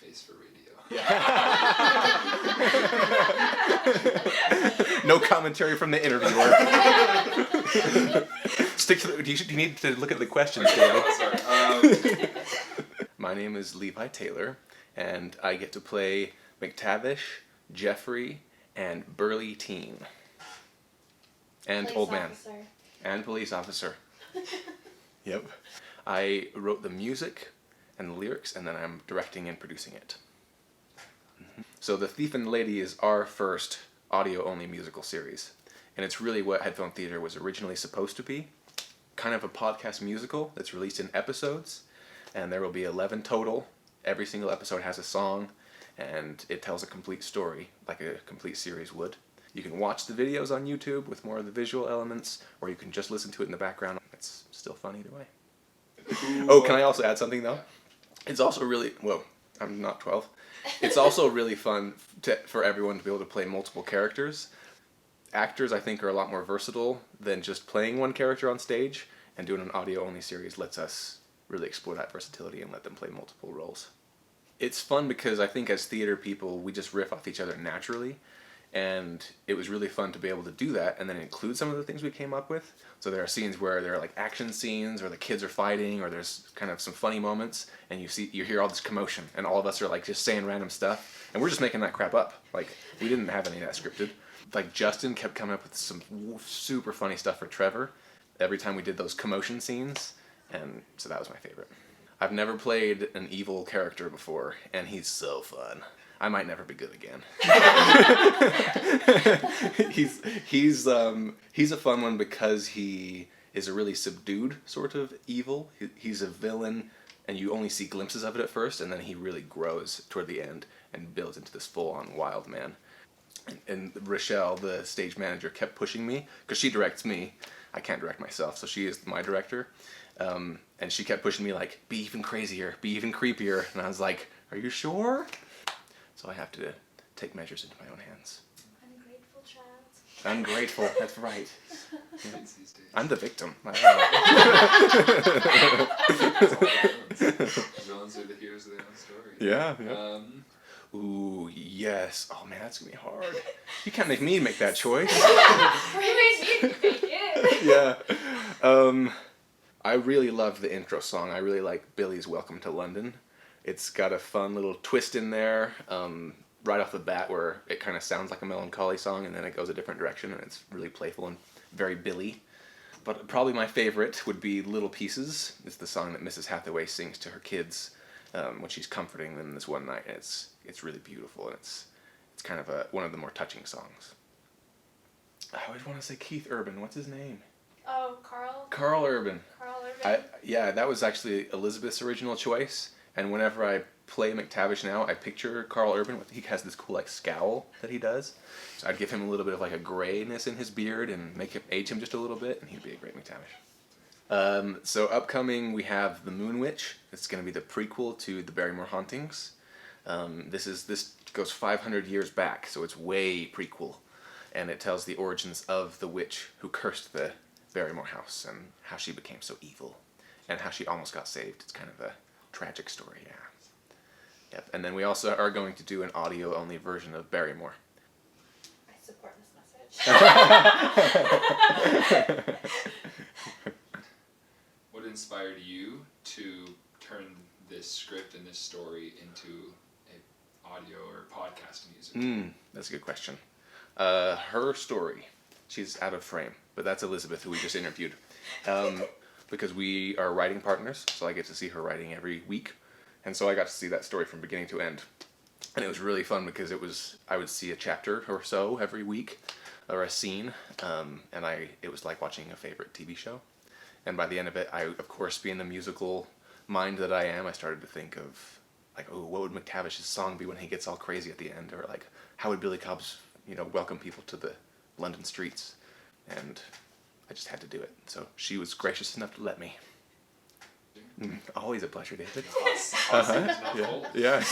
face for radio. Yeah. No commentary from the interviewer. Stick to the, you need to look at the questions, David. Sorry. My name is Levi Taylor, and I get to play McTavish, Jeffrey, and Burly Teen. And Police Old Man. officer. And Police Officer. Yep. I wrote the music and the lyrics, and then I'm directing and producing it. So The Thief and the Lady is our first audio-only musical series. And it's really what Headphone Theater was originally supposed to be. Kind of a podcast musical that's released in episodes. And there will be 11 total. Every single episode has a song, and it tells a complete story, like a complete series would. You can watch the videos on YouTube with more of the visual elements, or you can just listen to it in the background. It's still fun either way. Oh, can I also add something, though? It's also really... Whoa, I'm not 12. It's also really fun for everyone to be able to play multiple characters. Actors, I think, are a lot more versatile than just playing one character on stage, and doing an audio-only series lets us really explore that versatility and let them play multiple roles. It's fun because I think as theater people, we just riff off each other naturally, and it was really fun to be able to do that and then include some of the things we came up with. So there are scenes where there are like action scenes, or the kids are fighting, or there's kind of some funny moments, and you hear all this commotion, and all of us are like just saying random stuff, and we're just making that crap up. Like, we didn't have any of that scripted. Like, Justin kept coming up with some super funny stuff for Trevor every time we did those commotion scenes. And so that was my favorite. I've never played an evil character before, and he's so fun. I might never be good again. He's a fun one because he is a really subdued sort of evil. He's a villain, and you only see glimpses of it at first, and then he really grows toward the end and builds into this full-on wild man. And Rochelle, the stage manager, kept pushing me, because she directs me. I can't direct myself, so she is my director. And she kept pushing me like, be even crazier, be even creepier. And I was like, are you sure? So I have to take measures into my own hands. Ungrateful child. Ungrateful, that's right. Yeah. I'm the victim. Villains are the heroes of their own story. Yeah. Ooh, yes. Oh man, that's gonna be hard. You can't make me make that choice. Yeah. I really love the intro song. I really like Billy's Welcome to London. It's got a fun little twist in there, right off the bat, where it kind of sounds like a melancholy song, and then it goes a different direction, and it's really playful and very Billy. But probably my favorite would be Little Pieces. It's the song that Mrs. Hathaway sings to her kids when she's comforting them this one night. And it's really beautiful, and it's kind of one of the more touching songs. I always want to say Keith Urban. What's his name? Oh, Carl? Carl Urban. Carl Urban. Yeah, that was actually Elizabeth's original choice. And whenever I play McTavish now, I picture Carl Urban. He has this cool like scowl that he does. So I'd give him a little bit of like a grayness in his beard and age him just a little bit, and he'd be a great McTavish. So upcoming, we have The Moon Witch. It's going to be the prequel to the Barrymore Hauntings. This goes 500 years back, so it's way prequel. And it tells the origins of the witch who cursed the Barrymore house and how she became so evil and how she almost got saved. It's kind of a tragic story, yeah. Yep. And then we also are going to do an audio-only version of Barrymore. I support this message. What inspired you to turn this script and this story into a audio or podcast music? That's a good question. Her story, she's out of frame, but that's Elizabeth, who we just interviewed. Because we are writing partners, so I get to see her writing every week. And so I got to see that story from beginning to end. And it was really fun because I would see a chapter or so every week, or a scene, and it was like watching a favorite TV show. And by the end of it, I, of course, being the musical mind that I am, I started to think of, like, oh, what would McTavish's song be when he gets all crazy at the end? Or, like, how would Billy Cobb's, welcome people to the London streets? And I just had to do it. So she was gracious enough to let me. Always a pleasure, David. Hot seat is not cold. Yeah.